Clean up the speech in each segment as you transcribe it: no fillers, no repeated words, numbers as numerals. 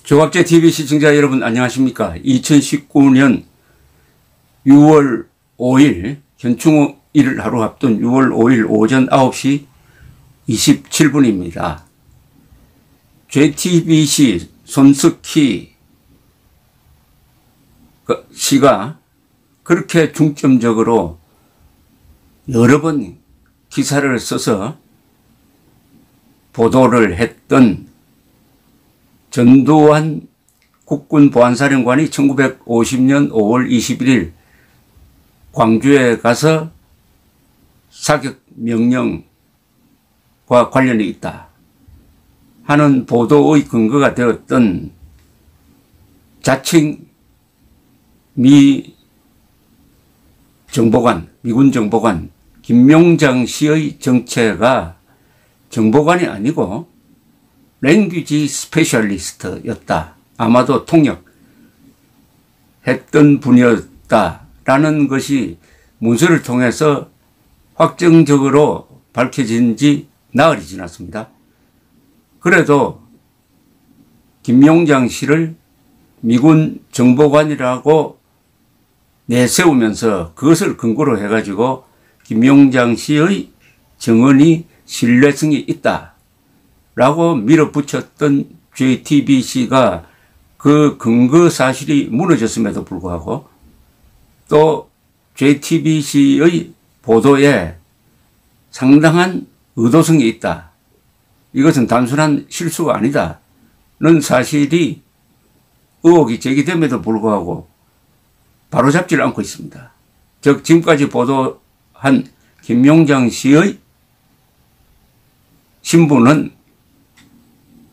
조갑제TV 시청자 여러분 안녕하십니까. 2019년 6월 5일 현충일을 하루 앞둔 6월 5일 오전 9시 27분입니다. JTBC 손석희 씨가 그렇게 중점적으로 여러 번 기사를 써서 보도를 했던 전두환 국군보안사령관이 1950년 5월 21일 광주에 가서 사격 명령과 관련이 있다 하는 보도의 근거가 되었던 자칭 미군 정보관 김명장 씨의 정체가 정보관이 아니고 랭귀지 스페셜리스트였다. 아마도 통역했던 분이었다라는 것이 문서를 통해서 확정적으로 밝혀진 지 나흘이 지났습니다. 그래도 김명장 씨를 미군 정보관이라고 내세우면서 그것을 근거로 해가지고 김명장 씨의 증언이 신뢰성이 있다라고 밀어붙였던 JTBC가 그 근거 사실이 무너졌음에도 불구하고 또 JTBC의 보도에 상당한 의도성이 있다. 이것은 단순한 실수가 아니다는 사실이 의혹이 제기됨에도 불구하고 바로잡지를 않고 있습니다. 즉 지금까지 보도한 김명장 씨의 신분은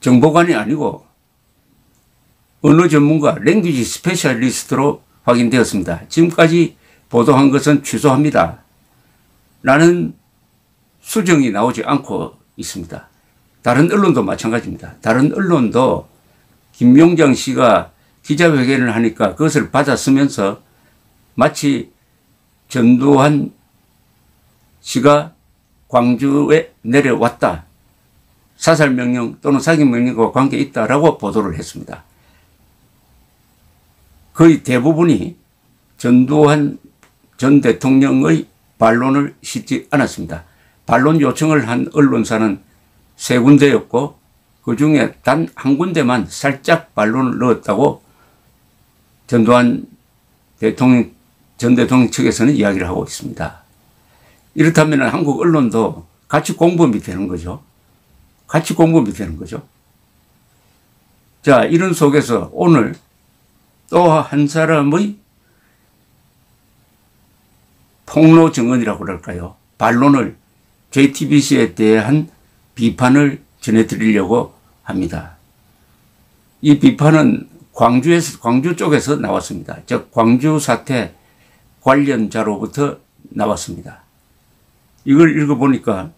정보관이 아니고 언어 전문가 랭귀지 스페셜리스트로 확인되었습니다. 지금까지 보도한 것은 취소합니다. 라는 수정이 나오지 않고 있습니다. 다른 언론도 마찬가지입니다. 다른 언론도 김명장 씨가 기자회견을 하니까 그것을 받아쓰면서 마치 전두환 씨가 광주에 내려왔다. 사살명령 또는 사격명령과 관계 있다라고 보도를 했습니다. 거의 대부분이 전두환 전 대통령의 반론을 싣지 않았습니다. 반론 요청을 한 언론사는 3군데였고 그 중에 단 한 군데만 살짝 반론을 넣었다고 전두환 전 대통령 측에서는 이야기를 하고 있습니다. 이렇다면 한국 언론도 같이 공범이 되는 거죠. 같이 공범이 되는 거죠. 자, 이런 속에서 오늘 또 한 사람의 폭로 증언이라고 그럴까요? 반론을 JTBC에 대한 비판을 전해드리려고 합니다. 이 비판은 광주 쪽에서 나왔습니다. 즉 광주 사태 관련자로부터 나왔습니다. 이걸 읽어보니까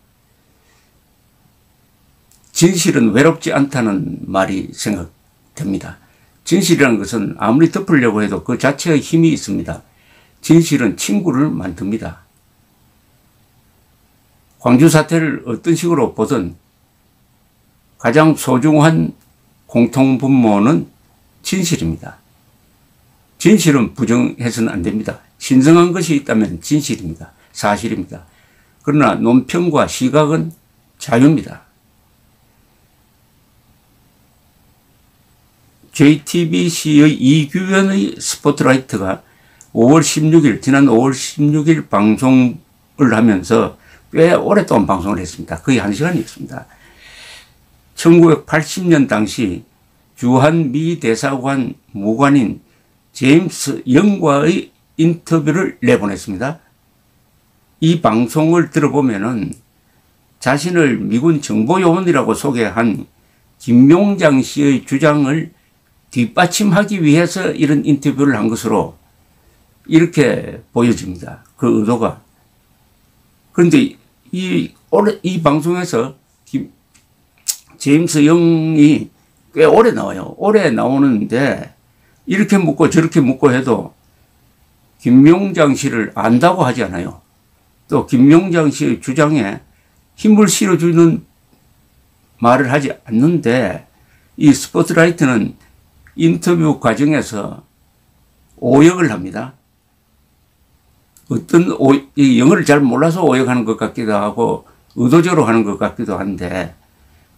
진실은 외롭지 않다는 말이 생각됩니다. 진실이라는 것은 아무리 덮으려고 해도 그 자체의 힘이 있습니다. 진실은 친구를 만듭니다. 광주 사태를 어떤 식으로 보든 가장 소중한 공통분모는 진실입니다. 진실은 부정해서는 안 됩니다. 신성한 것이 있다면 진실입니다. 사실입니다. 그러나 논평과 시각은 자유입니다. JTBC의 이규현의 스포트라이트가 5월 16일, 지난 5월 16일 방송을 하면서 꽤 오랫동안 방송을 했습니다. 거의 1시간이었습니다. 1980년 당시 주한 미 대사관 무관인 제임스 영과의 인터뷰를 내보냈습니다. 이 방송을 들어보면은 자신을 미군 정보요원이라고 소개한 김명장 씨의 주장을 뒷받침하기 위해서 이런 인터뷰를 한 것으로 이렇게 보여집니다. 그 의도가. 그런데 이 방송에서 제임스 영이 꽤 오래 나와요. 오래 나오는데 이렇게 묻고 저렇게 묻고 해도 김명장 씨를 안다고 하지 않아요. 또 김명장 씨의 주장에 힘을 실어주는 말을 하지 않는데 이 스포트라이트는 인터뷰 과정에서 오역을 합니다. 이 영어를 잘 몰라서 오역하는 것 같기도 하고 의도적으로 하는 것 같기도 한데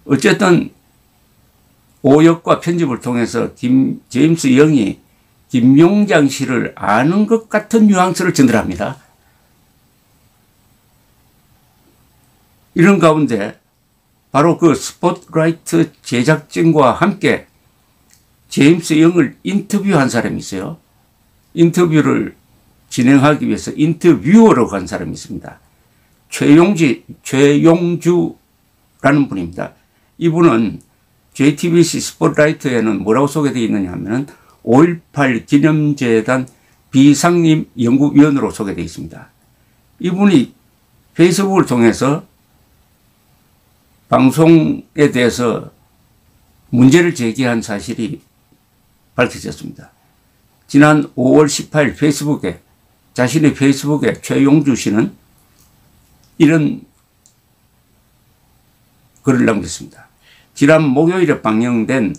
어쨌든 오역과 편집을 통해서 제임스 영이 김용장 씨를 아는 것 같은 뉘앙스를 전달합니다. 이런 가운데 바로 그 스포트라이트 제작진과 함께 제임스 영을 인터뷰한 사람이 있어요. 인터뷰를 진행하기 위해서 인터뷰어로 간 사람이 있습니다. 최용주라는 분입니다. 이분은 JTBC 스포트라이트에는 뭐라고 소개되어 있느냐 하면 5.18 기념재단 비상임 연구위원으로 소개되어 있습니다. 이분이 페이스북을 통해서 방송에 대해서 문제를 제기한 사실이 밝혀졌습니다. 지난 5월 18일 자신의 페이스북에 최용주 씨는 이런 글을 남겼습니다. 지난 목요일에 방영된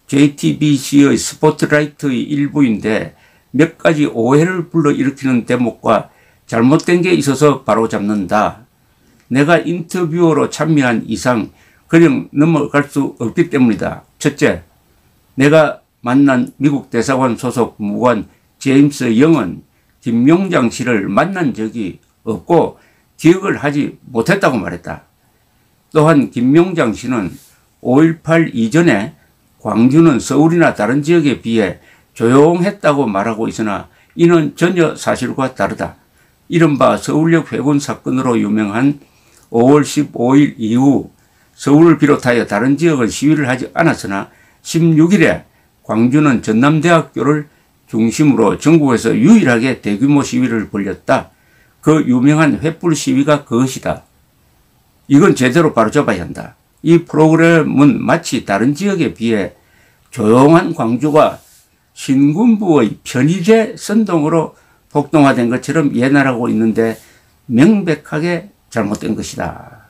JTBC의 스포트라이트의 일부인데 몇 가지 오해를 불러일으키는 대목과 잘못된 게 있어서 바로잡는다. 내가 인터뷰어로 참여한 이상 그냥 넘어갈 수 없기 때문이다. 첫째, 내가 만난 미국 대사관 소속 무관 제임스 영은 김용장 씨를 만난 적이 없고 기억을 하지 못했다고 말했다. 또한 김용장 씨는 5.18 이전에 광주는 서울이나 다른 지역에 비해 조용했다고 말하고 있으나 이는 전혀 사실과 다르다. 이른바 서울역 회군 사건으로 유명한 5월 15일 이후 서울을 비롯하여 다른 지역은 시위를 하지 않았으나 16일에 광주는 전남대학교를 중심으로 전국에서 유일하게 대규모 시위를 벌였다. 그 유명한 횃불 시위가 그것이다. 이건 제대로 바로잡아야 한다. 이 프로그램은 마치 다른 지역에 비해 조용한 광주가 신군부의 편의제 선동으로 폭동화된 것처럼 예nar하고 있는데 명백하게 잘못된 것이다.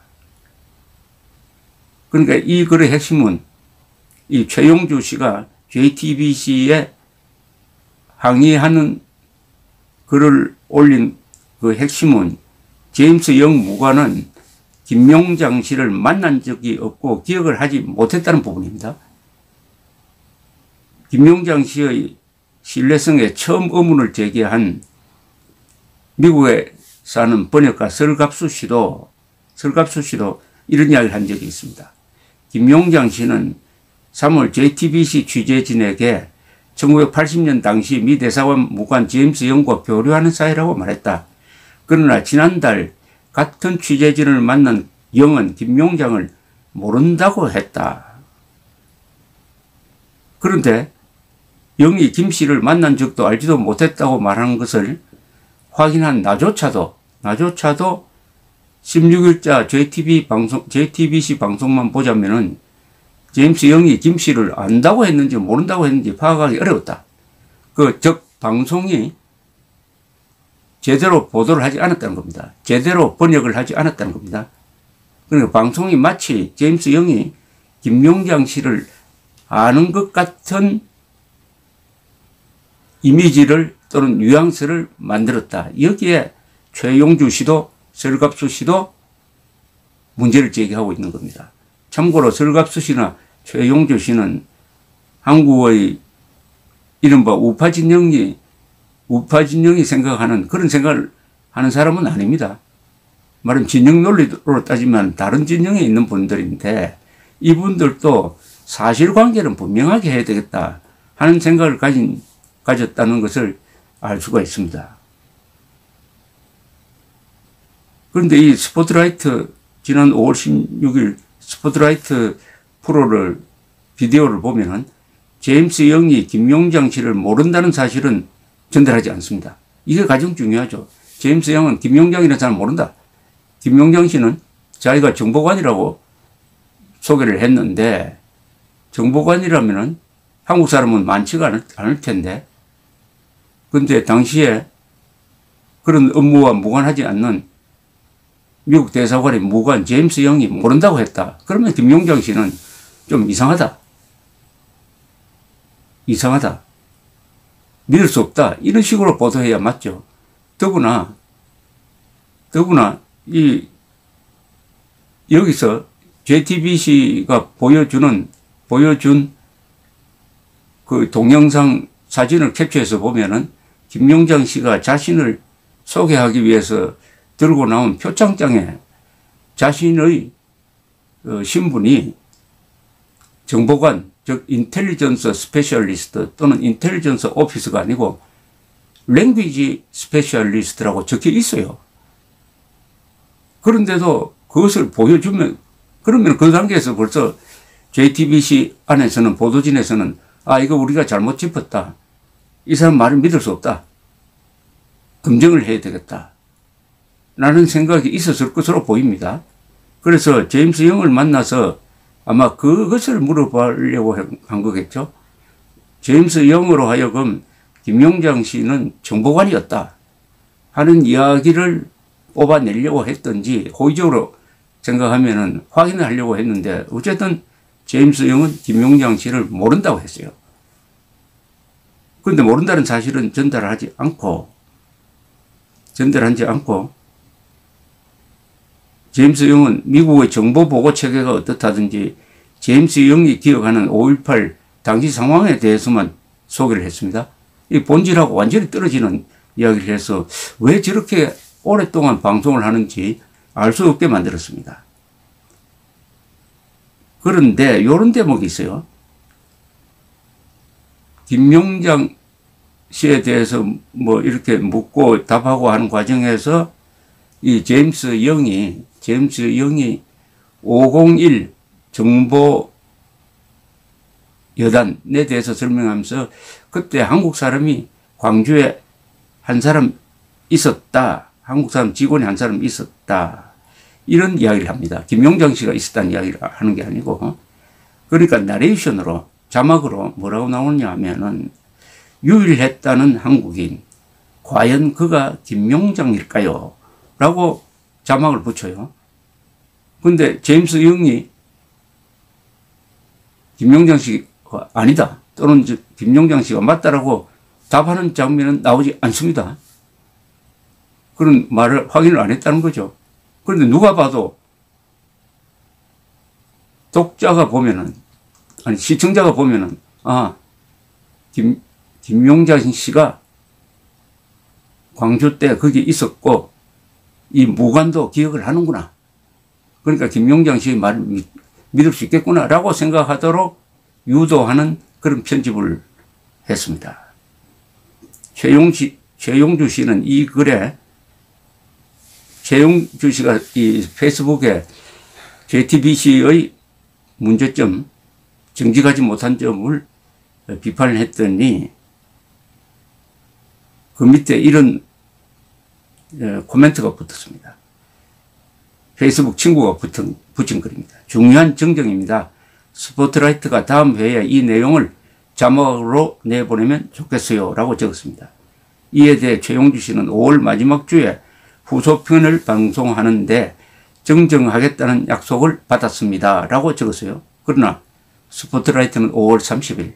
그러니까 이 글의 핵심은 이 최용주 씨가 JTBC에 항의하는 글을 올린 그 핵심은 제임스 영 무관은 김용장 씨를 만난 적이 없고 기억을 하지 못했다는 부분입니다. 김용장 씨의 신뢰성에 처음 의문을 제기한 미국에 사는 번역가 설갑수 씨도 이런 이야기를 한 적이 있습니다. 김용장 씨는 3월 JTBC 취재진에게 1980년 당시 미 대사관 무관 제임스 영과 교류하는 사이라고 말했다. 그러나 지난달 같은 취재진을 만난 영은 김용장을 모른다고 했다. 그런데 영이 김 씨를 만난 적도 알지도 못했다고 말하는 것을 확인한 나조차도 16일자 JTBC 방송만 보자면은 제임스 영이 김 씨를 안다고 했는지 모른다고 했는지 파악하기 어려웠다. 즉 방송이 제대로 보도를 하지 않았다는 겁니다. 제대로 번역을 하지 않았다는 겁니다. 그러니까 방송이 마치 제임스 영이 김용장 씨를 아는 것 같은 이미지를 또는 뉘앙스를 만들었다. 여기에 최용주 씨도 설갑수 씨도 문제를 제기하고 있는 겁니다. 참고로 설갑수 씨나 최용주 씨는 한국의 이른바 우파 진영이 생각하는 그런 생각을 하는 사람은 아닙니다. 말하면 진영 논리로 따지면 다른 진영에 있는 분들인데 이분들도 사실관계는 분명하게 해야 되겠다 하는 생각을 가졌다는 것을 알 수가 있습니다. 그런데 이 스포트라이트 지난 5월 16일 스포트라이트 비디오를 보면은 제임스 영이 김용장 씨를 모른다는 사실은 전달하지 않습니다. 이게 가장 중요하죠. 제임스 영은 김용장이라는 사람 모른다. 김용장 씨는 자기가 정보관이라고 소개를 했는데 정보관이라면은 한국 사람은 많지가 않을 텐데 그런데 당시에 그런 업무와 무관하지 않는 미국 대사관의 무관 제임스 영이 모른다고 했다. 그러면 김용장 씨는 좀 이상하다. 이상하다. 믿을 수 없다. 이런 식으로 보도해야 맞죠. 더구나 여기서 JTBC가 보여준 그 동영상 사진을 캡처해서 보면은 김용장 씨가 자신을 소개하기 위해서 들고 나온 표창장에 자신의 신분이 정보관, 즉 인텔리전스 스페셜리스트 또는 인텔리전스 오피스가 아니고 랭귀지 스페셜리스트라고 적혀 있어요. 그런데도 그것을 보여주면, 그러면 그 단계에서 벌써 JTBC 안에서는, 보도진에서는 이거 우리가 잘못 짚었다. 이 사람 말을 믿을 수 없다. 검증을 해야 되겠다. 라는 생각이 있었을 것으로 보입니다. 그래서 제임스 영을 만나서 아마 그것을 물어보려고 한 거겠죠. 제임스 영으로 하여금 김용장 씨는 정보관이었다 하는 이야기를 뽑아내려고 했던지 호의적으로 생각하면은 확인을 하려고 했는데 어쨌든 제임스 영은 김용장 씨를 모른다고 했어요. 그런데 모른다는 사실은 전달하지 않고 제임스 영은 미국의 정보보고 체계가 어떻다든지 제임스 영이 기억하는 5.18 당시 상황에 대해서만 소개를 했습니다. 이 본질하고 완전히 떨어지는 이야기를 해서 왜 저렇게 오랫동안 방송을 하는지 알 수 없게 만들었습니다. 그런데 이런 대목이 있어요. 김용장 씨에 대해서 뭐 이렇게 묻고 답하고 하는 과정에서 이 제임스 영이 501 정보 여단에 대해서 설명하면서 그때 한국 사람이 광주에 한 사람 있었다. 한국 사람 직원이 한 사람 있었다. 이런 이야기를 합니다. 김용장 씨가 있었다는 이야기를 하는 게 아니고. 그러니까 나레이션으로, 자막으로 뭐라고 나오냐 하면은 유일했다는 한국인, 과연 그가 김용장일까요? 라고 자막을 붙여요. 근데 제임스 영이 김용장 씨가 아니다 또는 김용장 씨가 맞다라고 답하는 장면은 나오지 않습니다. 그런 말을 확인을 안 했다는 거죠. 그런데 누가 봐도 독자가 보면은, 아니 시청자가 보면은 김용장 씨가 광주 때 거기 있었고 이 무관도 기억을 하는구나. 그러니까 김용장 씨의 말을 믿을 수 있겠구나 라고 생각하도록 유도하는 그런 편집을 했습니다. 최용주 씨는 이 글에, 최용주 씨가 이 페이스북에 JTBC의 문제점, 정직하지 못한 점을 비판을 했더니 그 밑에 이런 코멘트가 붙었습니다. 페이스북 친구가 붙인 글입니다. 중요한 정정입니다. 스포트라이트가 다음 회에 이 내용을 자막으로 내보내면 좋겠어요 라고 적었습니다. 이에 대해 최용주 씨는 5월 마지막 주에 후소편을 방송하는데 정정하겠다는 약속을 받았습니다 라고 적었어요. 그러나 스포트라이트는 5월 30일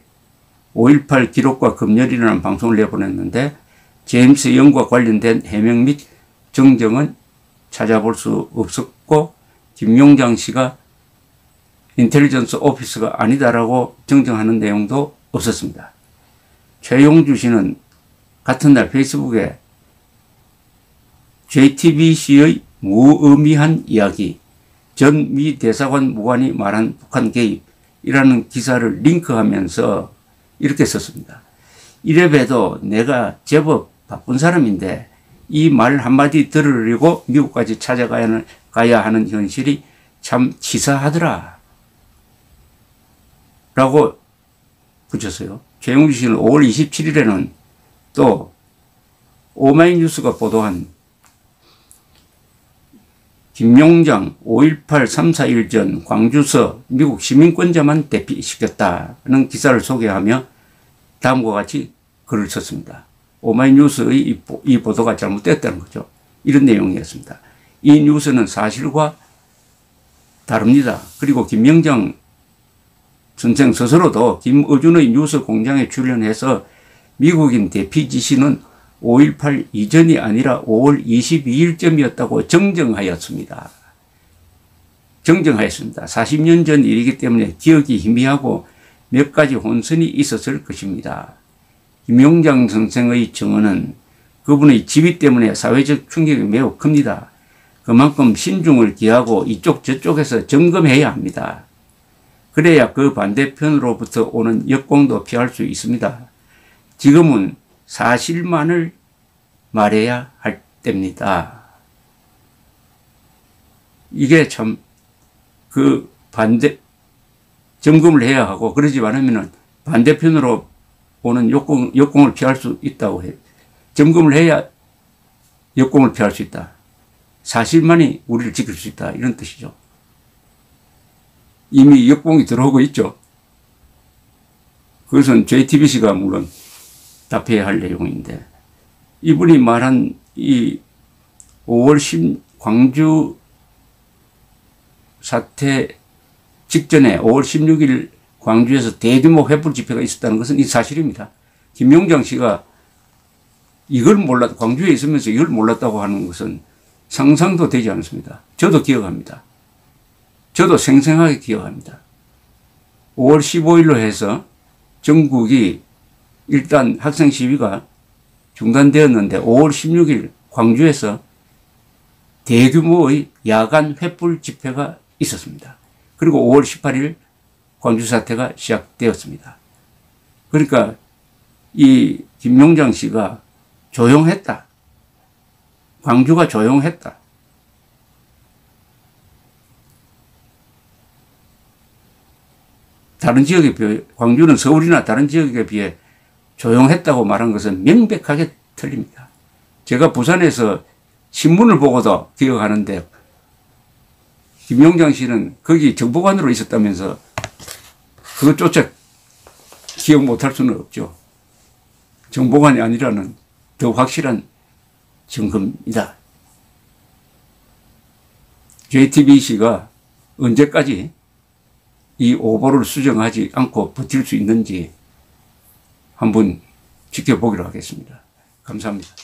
5.18 기록과 검열이라는 방송을 내보냈는데 제임스 영과 관련된 해명 및 정정은 찾아볼 수 없었고 김용장 씨가 인텔리전스 오피스가 아니다라고 정정하는 내용도 없었습니다. 최용주 씨는 같은 날 페이스북에 JTBC의 무의미한 이야기, 전 미 대사관 무관이 말한 북한 개입이라는 기사를 링크하면서 이렇게 썼습니다. 이래봬도 내가 제법 바쁜 사람인데 이 말 한마디 들으려고 미국까지 찾아가야 하는 현실이 참 치사하더라 라고 붙였어요. 최용주 씨는 5월 27일에는 또 오마이뉴스가 보도한 김용장 5.18 3-4일 전 광주서 미국 시민권자만 대피시켰다는 기사를 소개하며 다음과 같이 글을 썼습니다. 오마이뉴스의 이 보도가 잘못됐다는 거죠. 이런 내용이었습니다. 이 뉴스는 사실과 다릅니다. 그리고 김용장 선생 스스로도 김어준의 뉴스 공장에 출연해서 미국인 대피 지시는 5.18 이전이 아니라 5월 22일쯤이었다고 정정하였습니다. 40년 전 일이기 때문에 기억이 희미하고 몇 가지 혼선이 있었을 것입니다. 김용장 선생의 증언은 그분의 지위 때문에 사회적 충격이 매우 큽니다. 그만큼 신중을 기하고 이쪽 저쪽에서 점검해야 합니다. 그래야 그 반대편으로부터 오는 역공도 피할 수 있습니다. 지금은 사실만을 말해야 할 때입니다. 이게 참 그 반대 점검을 해야 하고 그러지 않으면 반대편으로 오는 역공을 피할 수 있다고 해요. 점검을 해야 역공을 피할 수 있다. 사실만이 우리를 지킬 수 있다. 이런 뜻이죠. 이미 역공이 들어오고 있죠. 그것은 JTBC가 물론 답해야 할 내용인데 이분이 말한 이 5월 10 광주 사태 직전에 5월 16일 광주에서 대규모 횃불 집회가 있었다는 것은 이 사실입니다. 김용장 씨가 이걸 광주에 있으면서 이걸 몰랐다고 하는 것은 상상도 되지 않습니다. 저도 기억합니다. 저도 생생하게 기억합니다. 5월 15일로 해서 전국이 일단 학생 시위가 중단되었는데 5월 16일 광주에서 대규모의 야간 횃불 집회가 있었습니다. 그리고 5월 18일 광주 사태가 시작되었습니다. 그러니까 이 김용장 씨가 조용했다. 광주가 조용했다. 다른 지역에 비해 광주는 서울이나 다른 지역에 비해 조용했다고 말한 것은 명백하게 틀립니다. 제가 부산에서 신문을 보고도 기억하는데 김용장 씨는 거기 정보관으로 있었다면서 그것조차 기억 못할 수는 없죠. 정보관이 아니라는 더 확실한 증거입니다. JTBC가 언제까지 이 오보를 수정하지 않고 버틸 수 있는지 한번 지켜보기로 하겠습니다. 감사합니다.